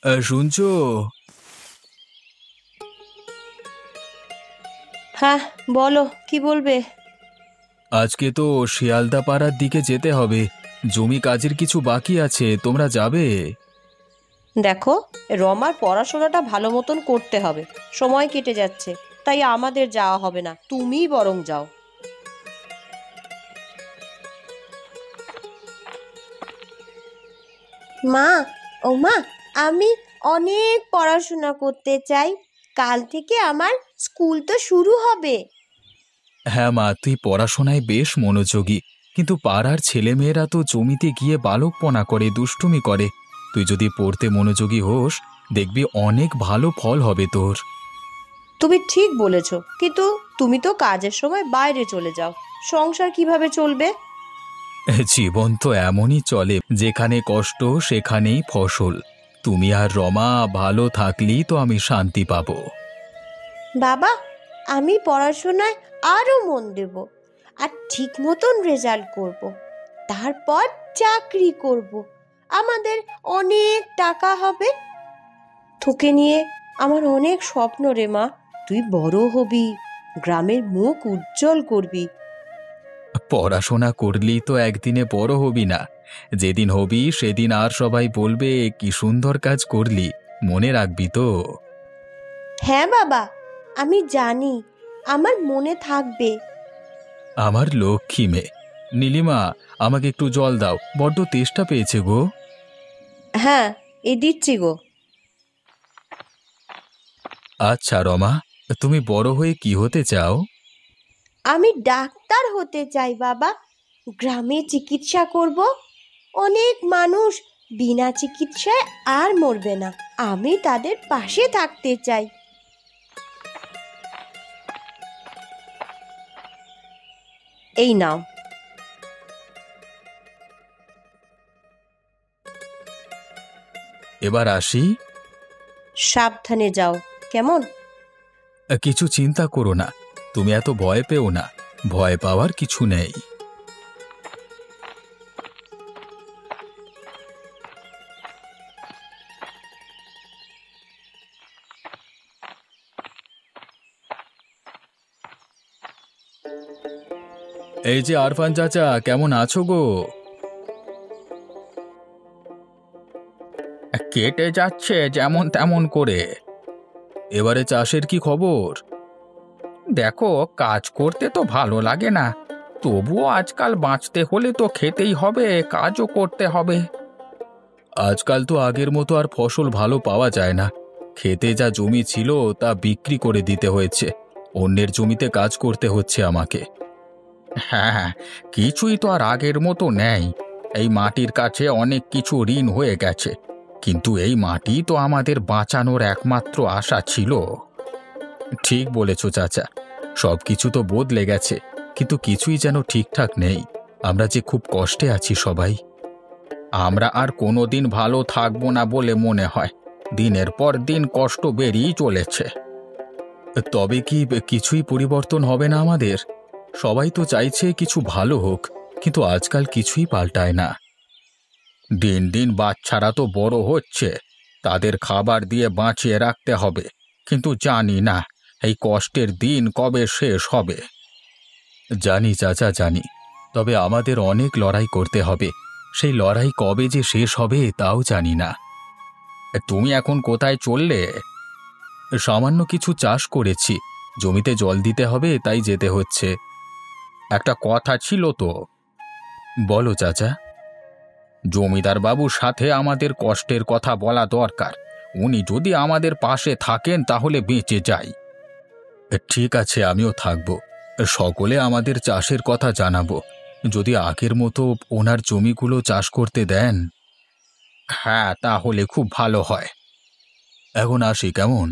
শুনছো? হ্যাঁ, বলো কি বলবে। আজকে তো শিয়ালদা পাড়ার দিকে যেতে হবে। জমি কাজের কিছু বাকি আছে, তোমরা যাবে? দেখো, রমার পড়াশোনাটা ভালো মতন করতে হবে, সময় কেটে যাচ্ছে, তাই আমাদের যাওয়া হবে না, তুমিই বরং যাও। মা, ও মা, আমি অনেক পড়াশোনা করতে চাই। কাল থেকে আমার স্কুল তো শুরু হবে। হ্যাঁ মা, তুই পড়াশোনায় বেশ মনোযোগী, কিন্তু পাড়ার ছেলেমেয়েরা তো জমিতে গিয়ে বালকপনা করে, দুষ্টুমি করে। তুই যদি পড়তে মনোযোগী হোস, দেখবি অনেক ভালো ফল হবে তোর। তুমি ঠিক বলেছ, কিন্তু তুমি তো কাজের সময় বাইরে চলে যাও, সংসার কিভাবে চলবে? জীবন তো এমনই চলে, যেখানে কষ্ট সেখানেই ফসল। তুমি আর রমা ভালো থাকলেই তো আমি শান্তি পাবো। বাবা, আমি পড়াশোনায় আরো মন দেব, আর ঠিক মতন রেজাল্ট করব, তারপর চাকরি করব, আমাদের অনেক টাকা হবে। তোকে নিয়ে আমার অনেক স্বপ্ন রে মা। তুই বড় হবি, গ্রামের মুখ উজ্জ্বল করবি। পড়াশোনা করলেই তো একদিনে বড় হবি না। যেদিন হবি সেদিন আর সবাই বলবে কি সুন্দর কাজ করলি, মনে রাখবি তো? হ্যাঁ বাবা, আমি জানি, আমার মনে থাকবে। আমার লক্ষ্মী মেয়ে। নীলিমা, আমাকে একটু জল দাও, বড্ড তেষ্টা পেয়েছে গো। হ্যাঁ, এই দিচ্ছি গো। আচ্ছা রমা, তুমি বড় হয়ে কি হতে চাও? আমি ডাক্তার হতে চাই বাবা, গ্রামে চিকিৎসা করব, অনেক মানুষ বিনা চিকিৎসায় আর মরবে না, আমি তাদের পাশে থাকতে চাই। এই নাও। এবার আসি। সাবধানে যাও, কেমন? কিছু চিন্তা করো না, তুমি এত ভয় পেও না। ভয় পাওয়ার কিছু নেই। এই যে আরফান চাচা, কেমন আছো গো? কেটে যাচ্ছে যেমন তেমন করে। এবারে চাষের কি খবর? দেখো, কাজ করতে তো ভালো লাগে না, তবুও আজকাল বাঁচতে হলে তো খেতেই হবে, কাজও করতে হবে। আজকাল তো আগের মতো আর ফসল ভালো পাওয়া যায় না। খেতে যা জমি ছিল তা বিক্রি করে দিতে হয়েছে, অন্যের জমিতে কাজ করতে হচ্ছে আমাকে। হ্যাঁ, কিছুই তো আর আগের মতো নেই। এই মাটির কাছে অনেক কিছু ঋণ হয়ে গেছে, কিন্তু এই মাটি তো আমাদের বাঁচানোর একমাত্র আশা ছিল। ঠিক বলেছ চাচা, সবকিছু তো বদলে গেছে, কিন্তু কিছুই যেন ঠিকঠাক নেই। আমরা যে খুব কষ্টে আছি সবাই। আমরা আর কোনোদিন ভালো থাকবো না বলে মনে হয়, দিনের পর দিন কষ্ট বেড়েই চলেছে। তবে কি কিছুই পরিবর্তন হবে না আমাদের? সবাই তো চাইছে কিছু ভালো হোক, কিন্তু আজকাল কিছুই পাল্টায় না। দিন দিন বাচ্চারা তো বড় হচ্ছে, তাদের খাবার দিয়ে বাঁচিয়ে রাখতে হবে, কিন্তু জানি না এই কষ্টের দিন কবে শেষ হবে। জানি চাচা, জানি, তবে আমাদের অনেক লড়াই করতে হবে। সেই লড়াই কবে যে শেষ হবে তাও জানি না। তুমি এখন কোথায় চললে? সামান্য কিছু চাষ করেছি, জমিতে জল দিতে হবে তাই যেতে হচ্ছে। একটা কথা ছিল তো। বলো চাচা। জমিদার বাবুর সাথে আমাদের কষ্টের কথা বলা দরকার, উনি যদি আমাদের পাশে থাকেন তাহলে বেঁচে যাই। ঠিক আছে, আমিও থাকব, সকলে আমাদের চাষের কথা জানাবো, যদি আগের মতো ওনার জমিগুলো চাষ করতে দেন। হ্যাঁ, তাহলে খুব ভালো হয়। এখন আসি কেমন?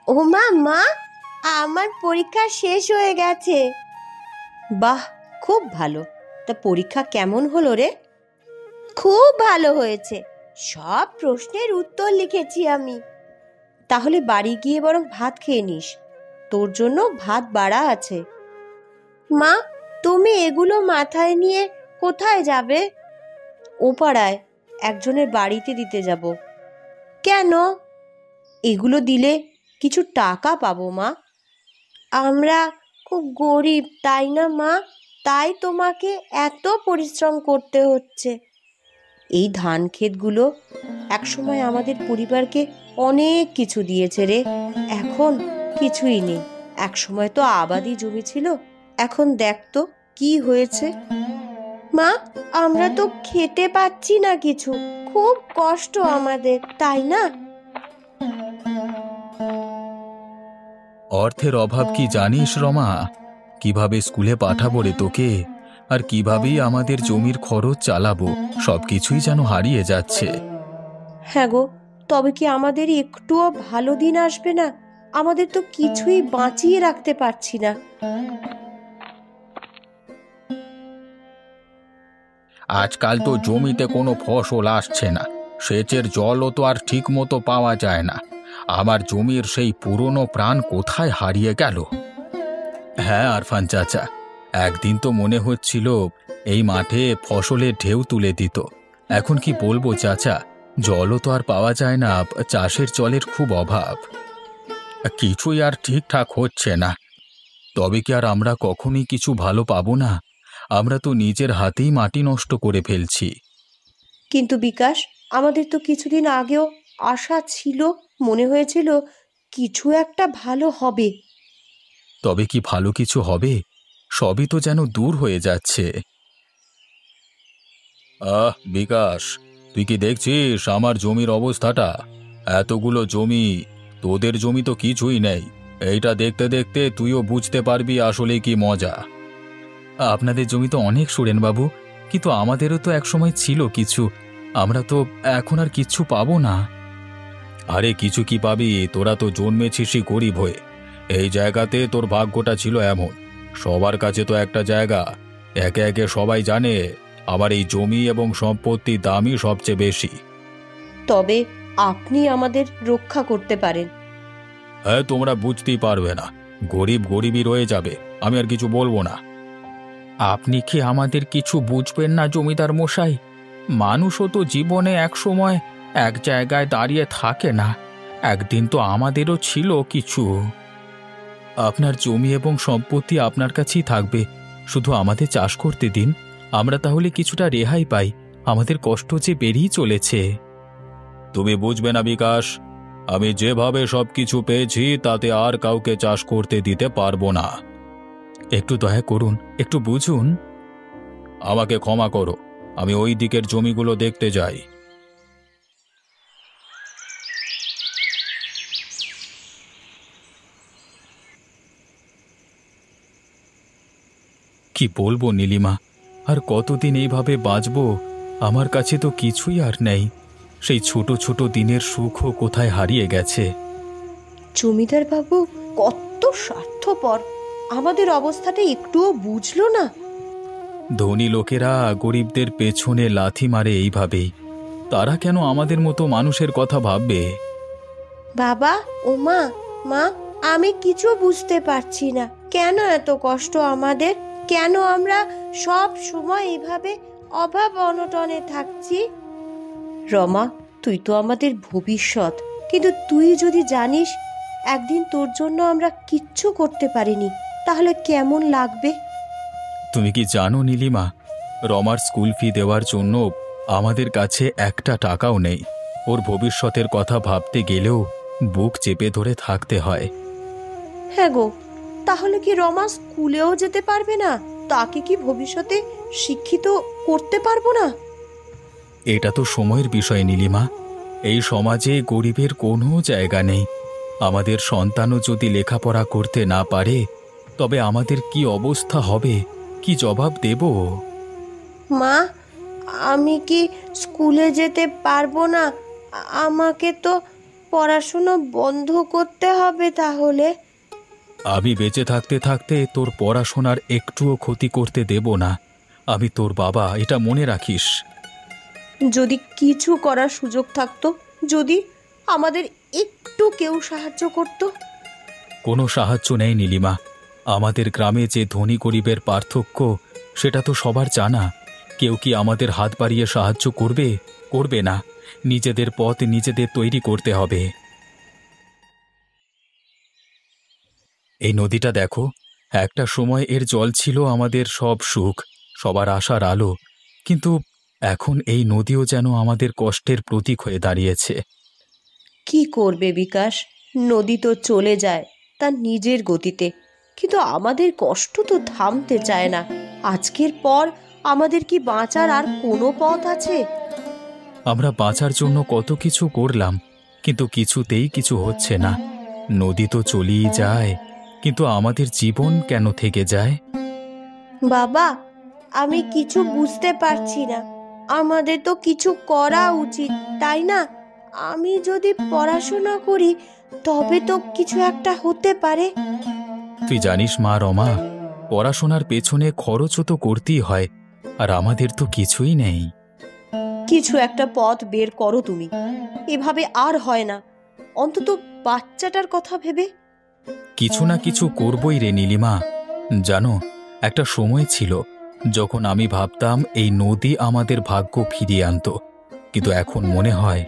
ও মা, মা, আমার পরীক্ষা শেষ হয়ে গেছে। বাহ, খুব ভালো। তা পরীক্ষা কেমন হলো রে? খুব ভালো হয়েছে, সব প্রশ্নের উত্তর লিখেছি আমি। তাহলে বাড়ি গিয়ে বরং ভাত খেয়ে নিস, তোর জন্য ভাত বাড়া আছে। মা, তুমি এগুলো মাথায় নিয়ে কোথায় যাবে? ও পাড়ায় একজনের বাড়িতে দিতে যাব। কেন? এগুলো দিলে কিছু টাকা পাবো মা। আমরা খুব গরিব, তাই না মা? তাই তোমাকে এত পরিশ্রম করতে হচ্ছে। এই ধান ক্ষেতগুলো একসময় আমাদের পরিবারকে অনেক কিছু দিয়েছে রে। এখন কিছুই নেই। একসময় তো আবাদি জমি ছিল, এখন দেখ তো কি হয়েছে। মা, আমরা তো খেতে পাচ্ছি না কিছু, খুব কষ্ট আমাদের, তাই না? অর্থের অভাব কি জানিস রমা? কিভাবে স্কুলে পাঠাবো রে তোকে, আর কিভাবেই আমাদের জমির খরচ চালাবো, সবকিছুই যেন হারিয়ে যাচ্ছে। হ্যাঁ গো, তবে কি আমাদের একটুও ভালো দিন আসবে না? আমাদের তো কিছুই বাঁচিয়ে রাখতে পারছি না। আজকাল তো জমিতে কোনো ফসল আসছে না, সেচের জলও তো আর ঠিক মতো পাওয়া যায় না। আমার জমির সেই পুরনো প্রাণ কোথায় হারিয়ে গেল। হ্যাঁ আরফান চাচা, একদিন তো মনে হচ্ছিল এই মাঠে ফসলের ঢেউ তুলে দিত। এখন কি বলবো চাচা, জলও তো আর পাওয়া যায় না, চাষের জলের খুব অভাব। কিছুই আর ঠিকঠাক হচ্ছে না। তবে কি আর আমরা কখনই কিছু ভালো পাবো না? আমরা তো নিজের হাতেই মাটি নষ্ট করে ফেলছি। কিন্তু বিকাশ, আমাদের তো কিছুদিন আগেও আশা ছিল, মনে হয়েছিল কিছু একটা ভালো হবে। তবে কি ভালো কিছু হবে? সবই তো যেন দূর হয়ে যাচ্ছে। বিকাশ, তুই কি দেখছিস আমার জমির অবস্থাটা? এতগুলো জমি, তোদের জমি তো কিছুই নেই। এইটা দেখতে দেখতে তুইও বুঝতে পারবি আসলে কি মজা। আপনাদের জমি তো অনেক সুরেন বাবু, কিন্তু আমাদেরও তো একসময় ছিল কিছু। আমরা তো এখন আর কিচ্ছু পাবো না। আরে কিছু কি পাবি? তোরা তো জন্মেছিসই গরিব হয়ে। এই জায়গাতে তোর ভাগ্যটা ছিল এমন। সবার কাছে তো একটা জায়গা, একে একে সবাই জানে আমার এই জমি এবং সম্পত্তির দামই সবচেয়ে বেশি। তবে আপনি আমাদের রক্ষা করতে পারেন। হ্যাঁ, তোমরা বুঝতেই পারবে না, গরিব গরিবই রয়ে যাবে, আমি আর কিছু বলবো না। আপনি কি আমাদের কিছু বুঝবেন না জমিদার মশাই? মানুষও তো জীবনে এক সময় এক জায়গায় দাঁড়িয়ে থাকে না। একদিন তো আমাদেরও ছিল কিছু। আপনার জমি এবং সম্পত্তি আপনার কাছেই থাকবে, শুধু আমাদের চাষ করতে দিন। আমরা তাহলে কিছুটা রেহাই পাই। আমাদের কষ্ট যে বেড়েই চলেছে। তুমি বুঝবে না বিকাশ, আমি যেভাবে সবকিছু পেয়েছি তাতে আর কাউকে চাষ করতে দিতে পারবো না। একটু দয়া করুন, একটু বুঝুন। আমাকে ক্ষমা করো, আমি ওই দিকের জমিগুলো দেখতে যাই। কি বলবো নীলিমা, আর কতদিন এইভাবে বাঁচব? আমার কাছে তো কিছুই আর নেই। সেই ছোট ছোট দিনের সুখও কোথায় হারিয়ে গেছে। জমিদার বাবু কত স্বার্থপর, আমাদের অবস্থাটা একটুও বুঝলো না। ধনী লোকেরা গরিবদের পেছনে লাথি মারে এইভাবেই। তারা কেন আমাদের মতো মানুষের কথা ভাববে? বাবা ও মা, মা, আমি কিছু বুঝতে পারছি না, কেন এত কষ্ট আমাদের? কেন আমরা সব সময় এইভাবে অভাব অনটনে থাকছি? রমা, তুই তো আমাদের ভবিষ্যৎ, কিন্তু তুই যদি জানিস একদিন তোর জন্য আমরা কিচ্ছু করতে পারিনি, তাহলে কেমন লাগবে? তুমি কি জানো নীলিমা, রমার স্কুল ফি দেওয়ার জন্য আমাদের কাছে একটা টাকাও নেই। ওর ভবিষ্যতের কথা ভাবতে গেলেও বুক চেপে ধরে থাকতে হয়। হ্যাঁ গো, তাহলে কি রমা স্কুলেও যেতে পারবে না? তাকে কি ভবিষ্যতে শিক্ষিত করতে পারবো না? এটা তো সময়ের বিষয় নীলিমা। এই সমাজে গরিবের কোনো জায়গা নেই। আমাদের সন্তানও যদি লেখাপড়া করতে না পারে, তবে আমাদের কি অবস্থা হবে, কি জবাব দেব? মা, আমি কি স্কুলে যেতে পারবো না? আমাকে তো পড়াশুনো বন্ধ করতে হবে তাহলে। আমি বেঁচে থাকতে থাকতে তোর পড়াশোনার একটুও ক্ষতি করতে দেব না। আমি তোর বাবা, এটা মনে রাখিস। যদি কিছু করার সুযোগ থাকতো, যদি আমাদের একটু কেউ সাহায্য করত। কোনো সাহায্য নেই নীলিমা। আমাদের গ্রামে যে ধনী গরিবের পার্থক্য সেটা তো সবার জানা। কেউ কি আমাদের হাত বাড়িয়ে সাহায্য করবে? করবে না। নিজেদের পথ নিজেদের তৈরি করতে হবে। এই নদীটা দেখো, একটা সময় এর জল ছিল আমাদের সব সুখ, সবার আশার আলো। কিন্তু এখন এই নদীও যেন আমাদের কষ্টের প্রতীক হয়ে দাঁড়িয়েছে। কি করবে বিকাশ, নদী তো চলে যায় তার নিজের গতিতে, কিন্তু আমাদের কষ্ট তো থামতে চায় না। আজকের পর আমাদের কি বাঁচার আর কোনো পথ আছে? আমরা বাঁচার জন্য কত কিছু করলাম, কিন্তু কিছুতেই কিছু হচ্ছে না। নদী তো চলেই যায়, কিন্তু আমাদের জীবন কেন থেকে যায়? বাবা, আমি কিছু বুঝতে পারছি না। আমাদের তো কিছু করা উচিত, তাই না? আমি যদি পড়াশোনা করি তবে তো কিছু একটা হতে পারে। তুই জানিস মা রমা, পড়াশোনার পেছনে খরচও তো করতেই হয়, আর আমাদের তো কিছুই নেই। কিছু একটা পথ বের করো তুমি। এভাবে আর হয় না, অন্তত বাচ্চাটার কথা ভেবে। কিছু না কিছু করবই রে নীলিমা। জানো, একটা সময় ছিল যখন আমি ভাবতাম এই নদী আমাদের ভাগ্য ফিরিয়ে আনতো, কিন্তু এখন মনে হয়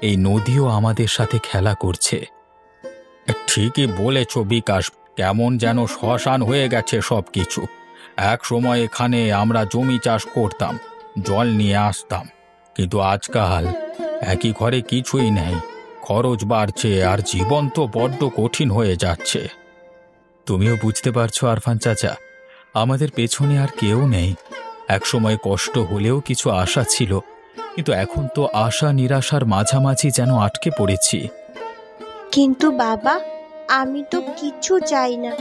এই নদীও আমাদের সাথে খেলা করছে। ঠিকই বলেছ বিকাশ, কেমন যেন শ্মশান হয়ে গেছে সব কিছু। এক সময় এখানে আমরা জমি চাষ করতাম, জল নিয়ে আসতাম, কিন্তু আজকাল একই ঘরে কিছুই নেই। খরচ বাড়ছে আর জীবন তো বড্ড কঠিন হয়ে যাচ্ছে। তুমিও বুঝতে পারছো আরফান চাচা, আমাদের পেছনে আর কেউ নেই। একসময় কষ্ট হলেও কিছু আশা ছিল, কিন্তু এখন তো আশা নিরাশার মাঝামাঝি যেন আটকে পড়েছি। কিন্তু বাবা, আমি তো কিছু চাই না।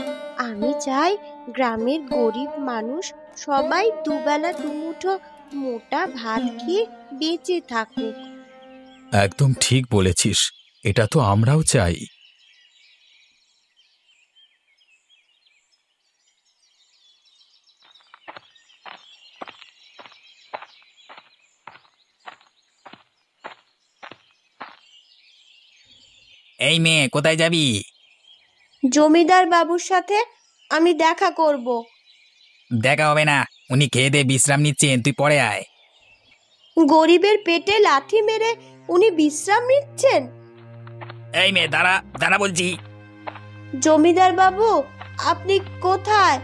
আমি চাই গ্রামের গরিব মানুষ সবাই দুবেলা দুমুঠো মোটা ভাত খেয়ে বেঁচে থাকুক। একদম ঠিক বলেছিস, এটা তো আমরাও চাই। এই মেয়ে, কোথায় যাবি? জমিদার বাবুর সাথে আমি দেখা করব। দেখা হবে না, উনি খেয়ে দিয়ে বিশ্রাম নিচ্ছেন, তুই পরে আয়। গরিবের পেটে লাথি মেরে উনি বিশ্রাম নিচ্ছেন? এই মেয়ে, দাঁড়া দাঁড়া বলছি। জমিদার বাবু, আপনি কোথায়?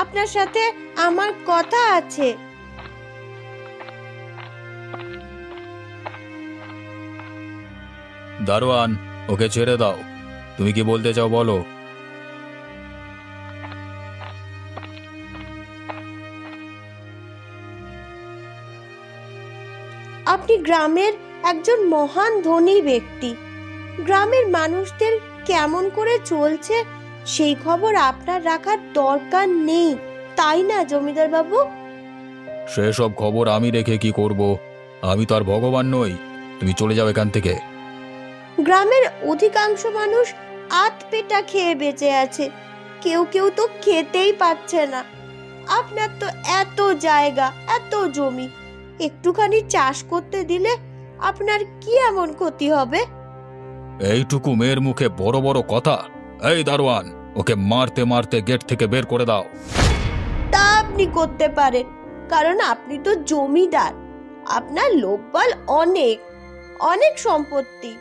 আপনার সাথে আমার কথা আছে। দারোয়ান, ওকে ছেড়ে দাও। তুমি কি বলতে চাও বলো। আপনি গ্রামের একজন মহান ধনী ব্যক্তি। গ্রামের মানুষদের কেমন করে চলছে সেই খবর আপনার রাখার দরকার নেই, তাই না জমিদার বাবু? সেসব খবর আমি রেখে কি করব? আমি তো আর ভগবান নই। তুমি চলে যাও এখান থেকে। গ্রামের অধিকাংশ মানুষ আধ পেটা খেয়ে বেঁচে আছে, কেউ কেউ তো খেতেই পাচ্ছে না। আপনার তো এত জায়গা, এত জমি, একটুখানি চাষ করতে দিলে আপনার কি এমন ক্ষতি হবে? এইটুকু মেয়ের মুখে বড় বড় কথা! এই দারোয়ান, ওকে মারতে মারতে গেট থেকে বের করে দাও। তা আপনি করতে পারেন, কারণ আপনি তো জমিদার। আপনার লোকবল অনেক, অনেক সম্পত্তি।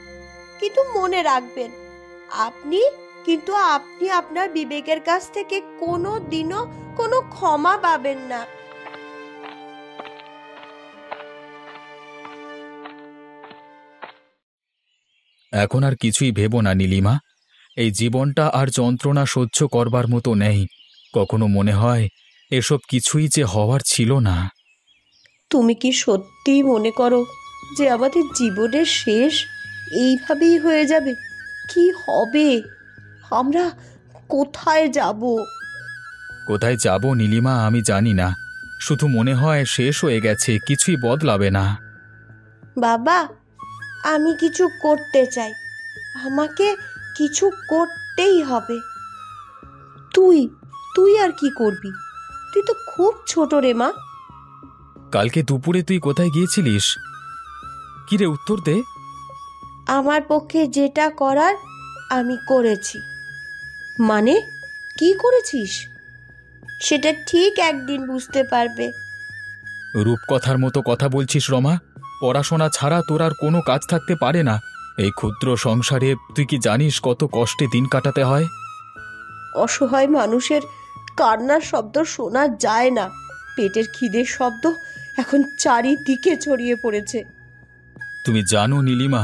কিন্তু মনে রাখবেন, আপনি আপনার বিবেকের কাছ থেকে কোনো দিনও কোনো ক্ষমা পাবেন না। এখন আর কিছুই ভেবো না নীলিমা। এই জীবনটা আর যন্ত্রণা সহ্য করবার মতো নেই। কখনো মনে হয় এসব কিছুই যে হওয়ার ছিল না। তুমি কি সত্যিই মনে করো যে আমাদের জীবনের শেষ এইভাবেই হয়ে যাবে? কি হবে? আমরা কোথায় যাব? কোথায় যাব নীলিমা আমি জানি না, শুধু মনে হয় শেষ হয়ে গেছে, কিছুই বদলাবে না। বাবা, আমি কিছু করতে চাই। আমাকে কিছু করতেই হবে। তুই তুই আর কি করবি? তুই তো খুব ছোট রে মা। কালকে দুপুরে তুই কোথায় গিয়েছিলিস? কি রে, উত্তর দে। আমার পক্ষে যেটা করার আমি করেছি। মানে কি করেছিস সেটা ঠিক একদিন বুঝতে পারবে। রূপকথার মতো কথা বলছিস রমা। পড়াশোনা ছাড়া তোর আর কোনো কাজ থাকতে পারে না। এই ক্ষুদ্র সংসারে তুই কি জানিস কত কষ্টে দিন কাটাতে হয়? অসহায় মানুষের কান্নার শব্দ শোনা যায় না, পেটের খিদের শব্দ এখন চারিদিকে ছড়িয়ে পড়েছে। তুমি জানো নীলিমা,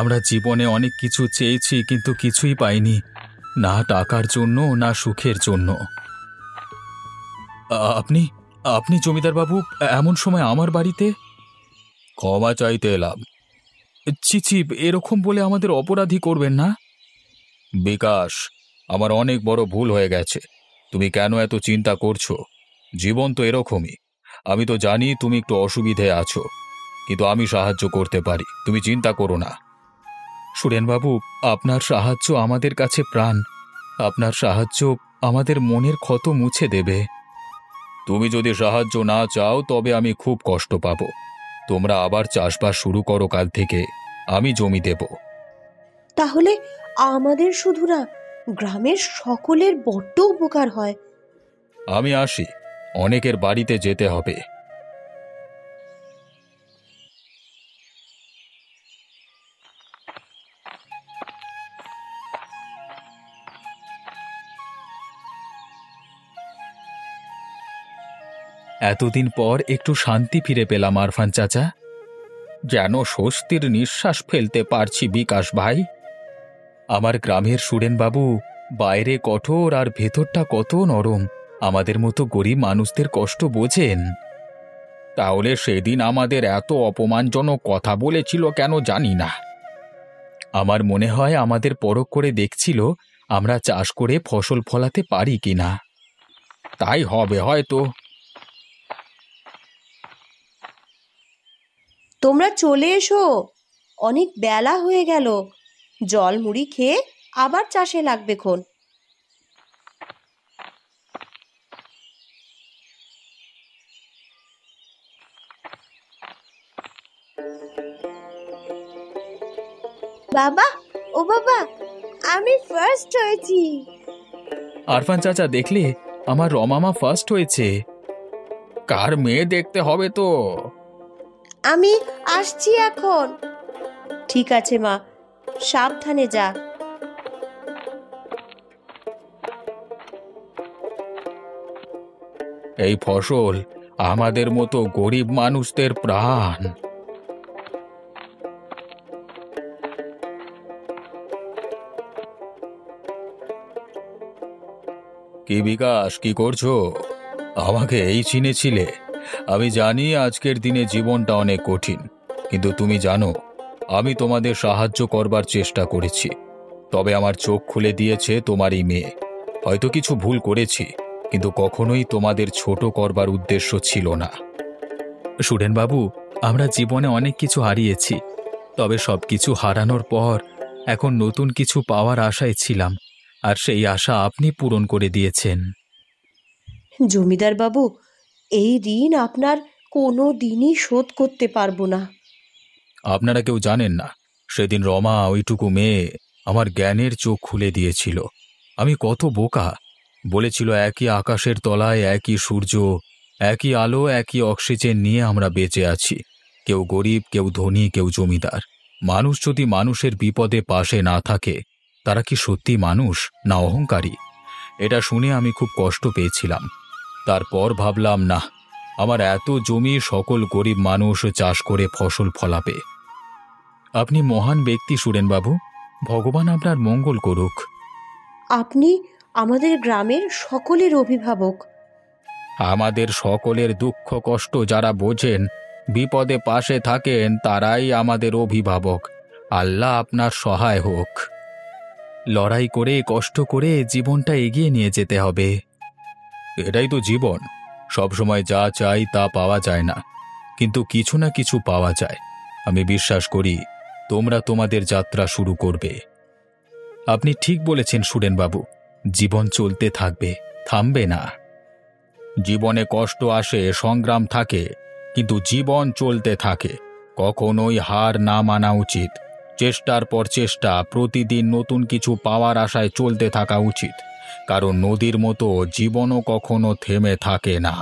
আমরা জীবনে অনেক কিছু চেয়েছি কিন্তু কিছুই পাইনি, না টাকার জন্য না সুখের জন্য। আপনি আপনি জমিদার বাবু এমন সময় আমার বাড়িতে? ক্ষমা চাইতে এলাম। ছি, এরকম বলে আমাদের অপরাধী করবেন না। বিকাশ, আমার অনেক বড় ভুল হয়ে গেছে। তুমি কেন এত চিন্তা করছো? জীবন তো এরকমই। আমি তো জানি তুমি একটু অসুবিধে আছো, কিন্তু আমি সাহায্য করতে পারি, তুমি চিন্তা করো না। সুরেনবাবু, আপনার সাহায্য আমাদের কাছে প্রাণ। আপনার সাহায্য আমাদের মনের ক্ষত মুছে দেবে। তুমি যদি সাহায্য না চাও তবে আমি খুব কষ্ট পাবো। তোমরা আবার চাষবাস শুরু করো কাল থেকে, আমি জমি দেব। তাহলে আমাদের শুধু না, গ্রামের সকলের বড্ড উপকার হয়। আমি আসি, অনেকের বাড়িতে যেতে হবে। এতদিন পর একটু শান্তি ফিরে পেলাম আরফান চাচা। যেন স্বস্তির নিঃশ্বাস ফেলতে পারছি বিকাশ ভাই। আমার গ্রামের সুরেনবাবু বাইরে কঠোর আর ভেতরটা কত নরম। আমাদের মতো গরিব মানুষদের কষ্ট বোঝেন। তাহলে সেদিন আমাদের এত অপমানজনক কথা বলেছিল কেন জানি না। আমার মনে হয় আমাদের পরখ করে দেখছিল আমরা চাষ করে ফসল ফলাতে পারি কিনা। তাই হবে হয়তো। তোমরা চলে এসো, অনেক বেলা হয়ে গেল। জল মুড়ি খেয়ে আবার চাষে লাগবে খন। বাবা, ও বাবা, আমি ফার্স্ট হয়েছি। আরফান চাচা, দেখলে আমার রমামা ফার্স্ট হয়েছে। কার মেয়ে দেখতে হবে তো। আমি আসছি এখন। ঠিক আছে মা, সাবধানে যা। এই ফসল আমাদের মতো গরিব মানুষদের প্রাণ। কি বিকাশ, কি করছো? আমাকে এই চিনেছিলে? আমি জানি আজকের দিনে জীবনটা অনেক কঠিন, কিন্তু তুমি জানো আমি তোমাদের সাহায্য করবার চেষ্টা করেছি। তবে আমার চোখ খুলে দিয়েছে তোমারই মেয়ে। হয়তো কিছু ভুল করেছি, কিন্তু কখনোই তোমাদের ছোট করবার উদ্দেশ্য ছিল না। সুরেনবাবু, আমরা জীবনে অনেক কিছু হারিয়েছি, তবে সবকিছু হারানোর পর এখন নতুন কিছু পাওয়ার আশায় ছিলাম, আর সেই আশা আপনি পূরণ করে দিয়েছেন। জমিদার বাবু, এই ঋণ আপনার কোনো দিনই শোধ করতে পারবো না। আপনারা কেউ জানেন না, সেদিন রমা, ওইটুকু মেয়ে, আমার জ্ঞানের চোখ খুলে দিয়েছিল। আমি কত বোকা। বলেছিল একই আকাশের তলায় একই সূর্য, একই আলো, একই অক্সিজেন নিয়ে আমরা বেঁচে আছি। কেউ গরিব, কেউ ধনী, কেউ জমিদার। মানুষ যদি মানুষের বিপদে পাশে না থাকে, তারা কি সত্যি মানুষ না অহংকারী? এটা শুনে আমি খুব কষ্ট পেয়েছিলাম। তারপর ভাবলাম, না, আমার এত জমি সকল গরিব মানুষ চাষ করে ফসল ফলাবে। আপনি মহান ব্যক্তি সুরেনবাবু, ভগবান আপনার মঙ্গল করুক। আপনি আমাদের গ্রামের সকলের অভিভাবক। আমাদের সকলের দুঃখ কষ্ট যারা বোঝেন, বিপদে পাশে থাকেন, তারাই আমাদের অভিভাবক। আল্লাহ আপনার সহায় হোক। লড়াই করে, কষ্ট করে জীবনটা এগিয়ে নিয়ে যেতে হবে। এটাই তো জীবন। সবসময় যা চাই তা পাওয়া যায় না, কিন্তু কিছু না কিছু পাওয়া যায়। আমি বিশ্বাস করি তোমরা তোমাদের যাত্রা শুরু করবে। আপনি ঠিক বলেছেন সুরেনবাবু, জীবন চলতে থাকবে, থামবে না। জীবনে কষ্ট আসে, সংগ্রাম থাকে, কিন্তু জীবন চলতে থাকে। কখনোই হার না মানা উচিত। চেষ্টার পর চেষ্টা, প্রতিদিন নতুন কিছু পাওয়ার আশায় চলতে থাকা উচিত, কারণ নদীর মতো জীবনও কখনো থেমে থাকে না।